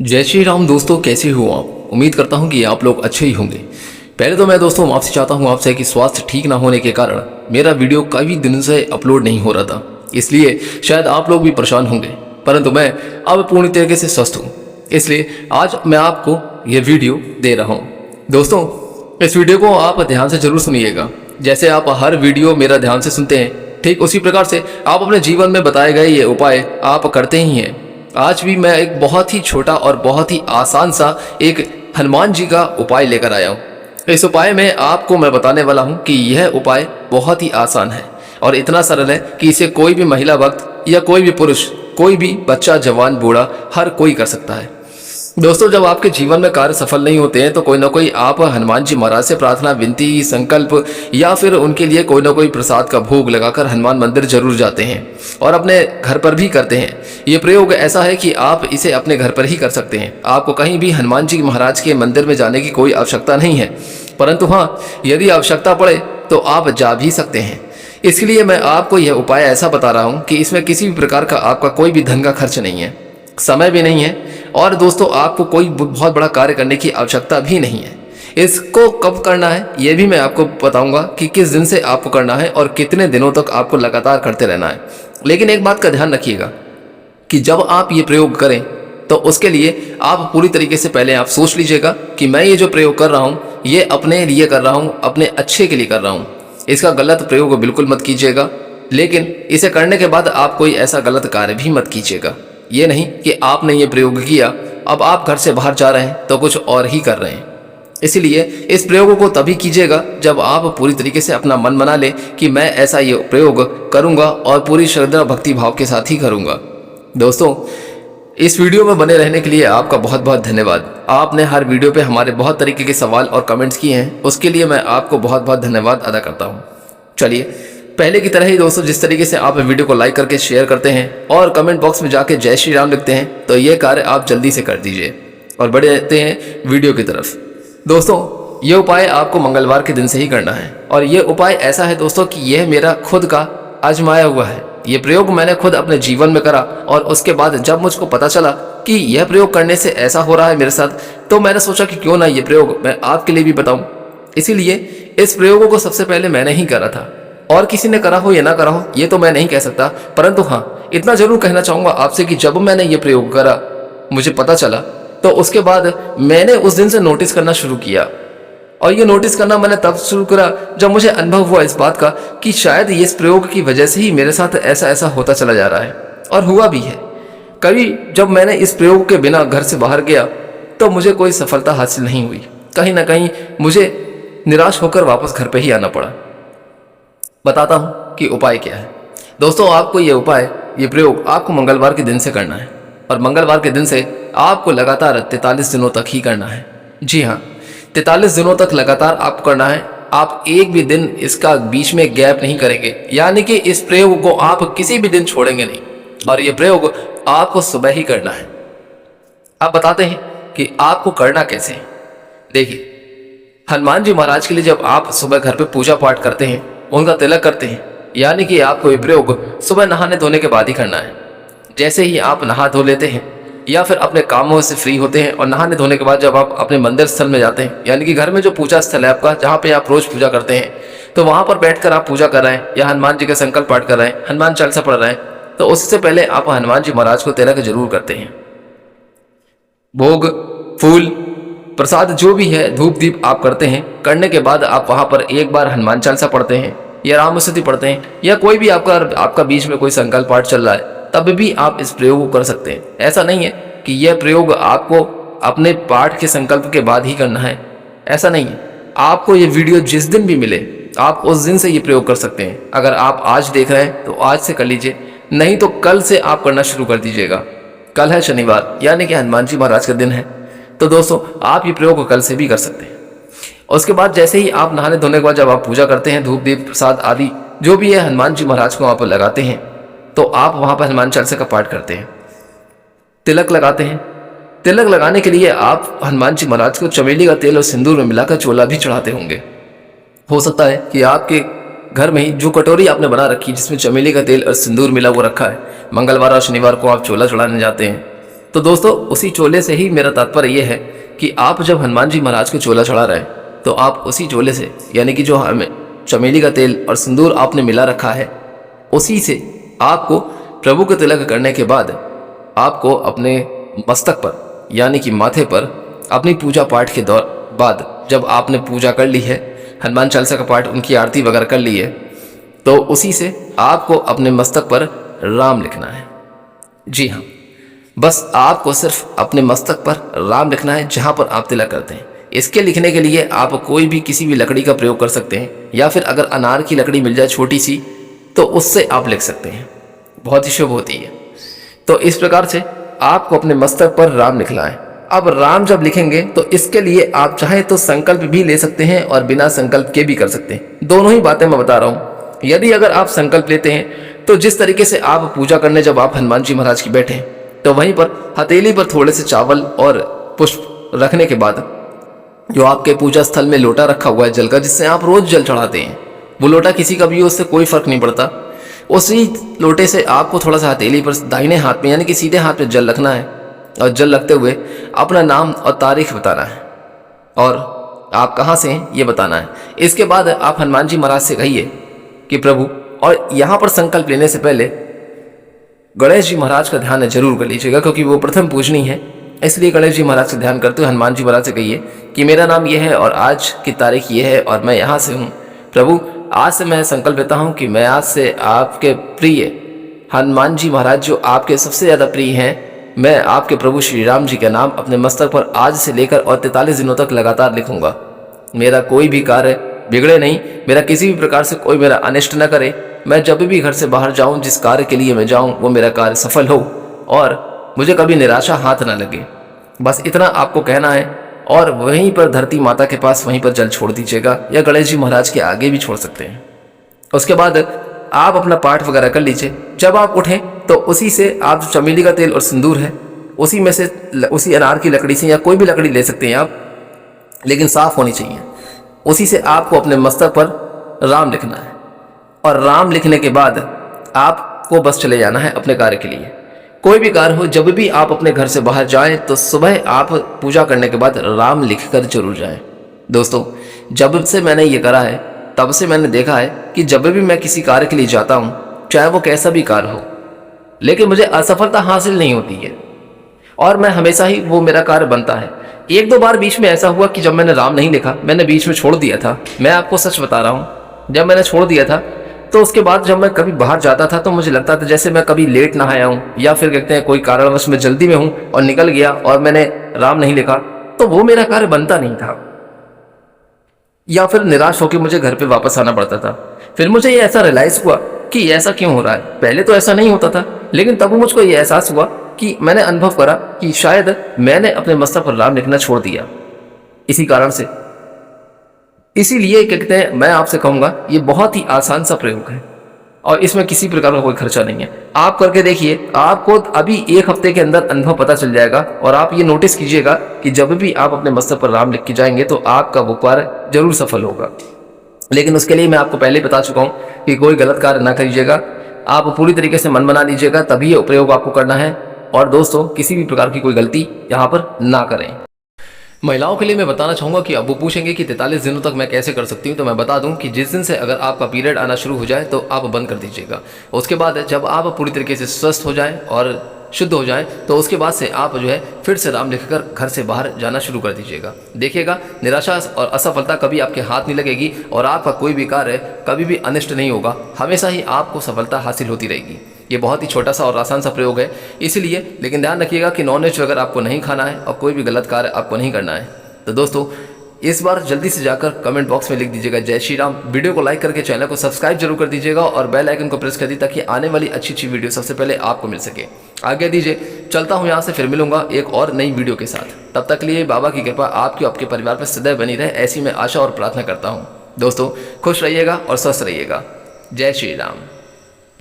जय श्री राम दोस्तों, कैसे हो आप। उम्मीद करता हूं कि आप लोग अच्छे ही होंगे। पहले तो मैं दोस्तों माफ़ी चाहता हूं आपसे कि स्वास्थ्य ठीक ना होने के कारण मेरा वीडियो कई दिन से अपलोड नहीं हो रहा था, इसलिए शायद आप लोग भी परेशान होंगे। परंतु मैं अब पूर्ण तरीके से स्वस्थ हूं, इसलिए आज मैं आपको यह वीडियो दे रहा हूं। दोस्तों, इस वीडियो को आप ध्यान से जरूर सुनिएगा। जैसे आप हर वीडियो मेरा ध्यान से सुनते हैं, ठीक उसी प्रकार से आप अपने जीवन में बताए गए ये उपाय आप करते ही हैं। आज भी मैं एक बहुत ही छोटा और बहुत ही आसान सा एक हनुमान जी का उपाय लेकर आया हूँ। इस उपाय में आपको मैं बताने वाला हूँ कि यह उपाय बहुत ही आसान है और इतना सरल है कि इसे कोई भी महिला भक्त या कोई भी पुरुष, कोई भी बच्चा, जवान, बूढ़ा, हर कोई कर सकता है। दोस्तों, जब आपके जीवन में कार्य सफल नहीं होते हैं तो कोई ना कोई आप हनुमान जी महाराज से प्रार्थना, विनती, संकल्प या फिर उनके लिए कोई ना कोई प्रसाद का भोग लगाकर हनुमान मंदिर जरूर जाते हैं और अपने घर पर भी करते हैं। ये प्रयोग ऐसा है कि आप इसे अपने घर पर ही कर सकते हैं। आपको कहीं भी हनुमान जी महाराज के मंदिर में जाने की कोई आवश्यकता नहीं है, परंतु हाँ, यदि आवश्यकता पड़े तो आप जा भी सकते हैं। इसके लिए मैं आपको यह उपाय ऐसा बता रहा हूँ कि इसमें किसी भी प्रकार का आपका कोई भी धन का खर्च नहीं है, समय भी नहीं है और दोस्तों आपको कोई बहुत बड़ा कार्य करने की आवश्यकता भी नहीं है। इसको कब करना है ये भी मैं आपको बताऊंगा कि किस दिन से आपको करना है और कितने दिनों तक आपको लगातार करते रहना है। लेकिन एक बात का ध्यान रखिएगा कि जब आप ये प्रयोग करें तो उसके लिए आप पूरी तरीके से पहले आप सोच लीजिएगा कि मैं ये जो प्रयोग कर रहा हूँ ये अपने लिए कर रहा हूँ, अपने अच्छे के लिए कर रहा हूँ। इसका गलत प्रयोग बिल्कुल मत कीजिएगा, लेकिन इसे करने के बाद आप कोई ऐसा गलत कार्य भी मत कीजिएगा। ये नहीं कि आपने ये प्रयोग किया, अब आप घर से बाहर जा रहे हैं तो कुछ और ही कर रहे हैं। इसलिए इस प्रयोग को तभी कीजिएगा जब आप पूरी तरीके से अपना मन बना ले कि मैं ऐसा ये प्रयोग करूंगा और पूरी श्रद्धा भक्ति भाव के साथ ही करूंगा। दोस्तों, इस वीडियो में बने रहने के लिए आपका बहुत बहुत धन्यवाद। आपने हर वीडियो पे हमारे बहुत तरीके के सवाल और कमेंट्स किए हैं, उसके लिए मैं आपको बहुत बहुत धन्यवाद अदा करता हूँ। चलिए, पहले की तरह ही दोस्तों, जिस तरीके से आप वीडियो को लाइक करके शेयर करते हैं और कमेंट बॉक्स में जाके जय श्री राम लिखते हैं, तो ये कार्य आप जल्दी से कर दीजिए और बढ़े रहते हैं वीडियो की तरफ। दोस्तों, ये उपाय आपको मंगलवार के दिन से ही करना है और ये उपाय ऐसा है दोस्तों कि यह मेरा खुद का आजमाया हुआ है। ये प्रयोग मैंने खुद अपने जीवन में करा और उसके बाद जब मुझको पता चला कि यह प्रयोग करने से ऐसा हो रहा है मेरे साथ, तो मैंने सोचा कि क्यों ना ये प्रयोग मैं आपके लिए भी बताऊं। इसीलिए इस प्रयोगों को सबसे पहले मैंने ही करा था और किसी ने करा हो या ना करा हो ये तो मैं नहीं कह सकता, परंतु हाँ, इतना जरूर कहना चाहूंगा आपसे कि जब मैंने ये प्रयोग करा, मुझे पता चला, तो उसके बाद मैंने उस दिन से नोटिस करना शुरू किया। और ये नोटिस करना मैंने तब शुरू करा जब मुझे अनुभव हुआ इस बात का कि शायद इस प्रयोग की वजह से ही मेरे साथ ऐसा ऐसा होता चला जा रहा है, और हुआ भी है। कभी जब मैंने इस प्रयोग के बिना घर से बाहर गया तो मुझे कोई सफलता हासिल नहीं हुई, कहीं ना कहीं मुझे निराश होकर वापस घर पर ही आना पड़ा। बताता हूं कि उपाय क्या है। दोस्तों, आपको ये उपाय, ये प्रयोग आपको मंगलवार के दिन से करना है और मंगलवार के दिन से आपको लगातार 43 दिनों तक ही करना है। जी हाँ, 43 दिनों तक लगातार आपको करना है। आप एक भी दिन इसका बीच में गैप नहीं करेंगे, यानी कि इस प्रयोग को आप किसी भी दिन छोड़ेंगे नहीं और ये प्रयोग आपको सुबह ही करना है। आप बताते हैं कि आपको करना कैसे है। देखिए, हनुमान जी महाराज के लिए जब आप सुबह घर पे पूजा पाठ करते हैं, उनका तिलक करते हैं, यानी कि आपको ये प्रयोग सुबह नहाने धोने के बाद ही करना है। जैसे ही आप नहा धो लेते हैं या फिर अपने कामों से फ्री होते हैं और नहाने धोने के बाद जब आप अपने मंदिर स्थल में जाते हैं, यानी कि घर में जो पूजा स्थल है आपका, जहाँ पे आप रोज पूजा करते हैं, तो वहां पर बैठकर आप पूजा कर रहे हैं या हनुमान जी का संकल्प पाठ कर रहे हैं, हनुमान चालीसा पढ़ रहे हैं, तो उससे पहले आप हनुमान जी महाराज को तिलक जरूर करते हैं। भोग, फूल, प्रसाद जो भी है, धूप दीप आप करते हैं। करने के बाद आप वहां पर एक बार हनुमान चालीसा पढ़ते हैं या राम स्तुति पढ़ते हैं या कोई भी आपका बीच में कोई संकल्प पाठ चल रहा है, तब भी आप इस प्रयोग को कर सकते हैं। ऐसा नहीं है कि यह प्रयोग आपको अपने पाठ के संकल्प के बाद ही करना है, ऐसा नहीं है। आपको ये वीडियो जिस दिन भी मिले आप उस दिन से ये प्रयोग कर सकते हैं। अगर आप आज देख रहे हैं तो आज से कर लीजिए, नहीं तो कल से आप करना शुरू कर दीजिएगा। कल है शनिवार, यानी कि हनुमान जी महाराज का दिन है, तो दोस्तों आप ये प्रयोग कल से भी कर सकते हैं। उसके बाद जैसे ही आप नहाने धोने के बाद जब आप पूजा करते हैं, धूप दीप प्रसाद आदि जो भी है हनुमान जी महाराज को वहाँ पर लगाते हैं, तो आप वहाँ पर हनुमान चालीसा का पाठ करते हैं, तिलक लगाते हैं। तिलक लगाने के लिए आप हनुमान जी महाराज को चमेली का तेल और सिंदूर में मिलाकर चोला भी चढ़ाते होंगे। हो सकता है कि आपके घर में ही जो कटोरी आपने बना रखी जिसमें चमेली का तेल और सिंदूर मिला हुआ रखा है, मंगलवार और शनिवार को आप चोला चढ़ाने जाते हैं, तो दोस्तों उसी चोले से ही मेरा तात्पर्य ये है कि आप जब हनुमान जी महाराज को चोला चढ़ा रहे हैं तो आप उसी चोले से, यानी कि जो हमें चमेली का तेल और सिंदूर आपने मिला रखा है, उसी से आपको प्रभु को तिलक करने के बाद आपको अपने मस्तक पर, यानी कि माथे पर, अपनी पूजा पाठ के बाद जब आपने पूजा कर ली है, हनुमान चालीसा का पाठ, उनकी आरती वगैरह कर ली है, तो उसी से आपको अपने मस्तक पर राम लिखना है। जी हाँ, बस आपको सिर्फ अपने मस्तक पर राम लिखना है जहाँ पर आप तिलक करते हैं। इसके लिखने के लिए आप कोई भी किसी भी लकड़ी का प्रयोग कर सकते हैं, या फिर अगर अनार की लकड़ी मिल जाए छोटी सी तो उससे आप लिख सकते हैं, बहुत ही शुभ होती है। तो इस प्रकार से आपको अपने मस्तक पर राम लिखना है। अब राम जब लिखेंगे तो इसके लिए आप चाहे तो संकल्प भी ले सकते हैं और बिना संकल्प के भी कर सकते हैं। दोनों ही बातें मैं बता रहा हूँ। यदि अगर आप संकल्प लेते हैं तो जिस तरीके से आप पूजा करने जब आप हनुमान जी महाराज की बैठे तो वहीं पर हथेली पर थोड़े से चावल और पुष्प रखने के बाद जो आपके पूजा स्थल में लोटा रखा हुआ है जल का, जिससे आप रोज जल चढ़ाते हैं, वो लोटा किसी का भी हो, उससे कोई फर्क नहीं पड़ता। उसी लोटे से आपको थोड़ा सा हथेली पर दाहिने हाथ में, यानी कि सीधे हाथ में जल रखना है और जल रखते हुए अपना नाम और तारीख बताना है और आप कहाँ से हैं ये बताना है। इसके बाद आप हनुमान जी महाराज से कहिए कि प्रभु, और यहाँ पर संकल्प लेने से पहले गणेश जी महाराज का ध्यान जरूर कर लीजिएगा, क्योंकि वो प्रथम पूजनीय है। इसलिए गणेश जी महाराज का ध्यान करते हुए हनुमान जी महाराज से कहिए कि मेरा नाम ये है और आज की तारीख ये है और मैं यहाँ से हूँ। प्रभु, आज से मैं संकल्प लेता हूँ कि मैं आज से आपके प्रिय हनुमान जी महाराज, जो आपके सबसे ज़्यादा प्रिय हैं, मैं आपके प्रभु श्री राम जी का नाम अपने मस्तक पर आज से लेकर और 43 दिनों तक लगातार लिखूंगा। मेरा कोई भी कार्य बिगड़े नहीं, मेरा किसी भी प्रकार से कोई मेरा अनिष्ट न करे। मैं जब भी घर से बाहर जाऊं, जिस कार्य के लिए मैं जाऊं, वो मेरा कार्य सफल हो और मुझे कभी निराशा हाथ ना लगे। बस इतना आपको कहना है और वहीं पर धरती माता के पास वहीं पर जल छोड़ दीजिएगा, या गणेश जी महाराज के आगे भी छोड़ सकते हैं। उसके बाद आप अपना पाठ वगैरह कर लीजिए। जब आप उठें तो उसी से आप जो चमेली का तेल और सिंदूर है, उसी में से, उसी अनार की लकड़ी से या कोई भी लकड़ी ले सकते हैं आप, लेकिन साफ होनी चाहिए, उसी से आपको अपने मस्तक पर राम लिखना है। और राम लिखने के बाद आपको बस चले जाना है अपने कार्य के लिए। कोई भी कार्य हो, जब भी आप अपने घर से बाहर जाएं तो सुबह आप पूजा करने के बाद राम लिखकर जरूर जाएं। दोस्तों, जब से मैंने ये करा है तब से मैंने देखा है कि जब भी मैं किसी कार्य के लिए जाता हूँ, चाहे वो कैसा भी कार्य हो, लेकिन मुझे असफलता हासिल नहीं होती है और मैं हमेशा ही वो मेरा कार्य बनता है। एक दो बार बीच में ऐसा हुआ कि जब मैंने राम नहीं लिखा, मैंने बीच में छोड़ दिया था। मैं आपको सच बता रहा हूँ, जब मैंने छोड़ दिया था तो उसके बाद जब मैं कभी बाहर जाता था तो मुझे लगता था जैसे मैं कभी लेट ना आया हूँ, या फिर कहते हैं कोई कारणवश मैं जल्दी में हूँ और निकल गया और मैंने राम नहीं लिखा, तो वो मेरा कार्य बनता नहीं था, या फिर निराश होकर मुझे घर पे वापस आना पड़ता था। फिर मुझे ये ऐसा रियलाइज हुआ कि ऐसा क्यों हो रहा है। पहले तो ऐसा नहीं होता था, लेकिन तब मुझको ये एहसास हुआ कि मैंने अनुभव करा कि शायद मैंने अपने मस्तक पर राम लिखना छोड़ दिया इसी कारण से। इसीलिए कहते हैं, मैं आपसे कहूँगा ये बहुत ही आसान सा प्रयोग है और इसमें किसी प्रकार का कोई खर्चा नहीं है। आप करके देखिए, आपको अभी 1 हफ्ते के अंदर अनुभव पता चल जाएगा और आप ये नोटिस कीजिएगा कि जब भी आप अपने मस्तक पर राम लिख के जाएंगे तो आपका वो कार्य जरूर सफल होगा। लेकिन उसके लिए मैं आपको पहले ही बता चुका हूँ कि कोई गलत कार्य ना करिएगा, आप पूरी तरीके से मन बना लीजिएगा, तभी ये प्रयोग आपको करना है। और दोस्तों, किसी भी प्रकार की कोई गलती यहाँ पर ना करें। महिलाओं के लिए मैं बताना चाहूँगा कि अब वो पूछेंगे कि 43 दिनों तक मैं कैसे कर सकती हूँ, तो मैं बता दूँ कि जिस दिन से अगर आपका पीरियड आना शुरू हो जाए तो आप बंद कर दीजिएगा। उसके बाद जब आप पूरी तरीके से स्वस्थ हो जाएं और शुद्ध हो जाएं तो उसके बाद से आप जो है फिर से राम लिखकर घर से बाहर जाना शुरू कर दीजिएगा। देखिएगा, निराशा और असफलता कभी आपके हाथ नहीं लगेगी और आपका कोई भी कार्य कभी भी अनिष्ट नहीं होगा, हमेशा ही आपको सफलता हासिल होती रहेगी। ये बहुत ही छोटा सा और आसान सा प्रयोग है इसलिए, लेकिन ध्यान रखिएगा कि नॉनवेज अगर आपको नहीं खाना है और कोई भी गलत कार्य आपको नहीं करना है। तो दोस्तों, इस बार जल्दी से जाकर कमेंट बॉक्स में लिख दीजिएगा जय श्री राम। वीडियो को लाइक करके चैनल को सब्सक्राइब जरूर कर दीजिएगा और बेल आइकन को प्रेस कर दी ताकि आने वाली अच्छी वीडियो सबसे पहले आपको मिल सके। आगे दीजिए, चलता हूँ यहाँ से, फिर मिलूंगा एक और नई वीडियो के साथ। तब तक के लिए बाबा की कृपा आपकी आपके परिवार पर सदैव बनी रहे, ऐसी मैं आशा और प्रार्थना करता हूँ। दोस्तों, खुश रहिएगा और स्वस्थ रहिएगा। जय श्री राम।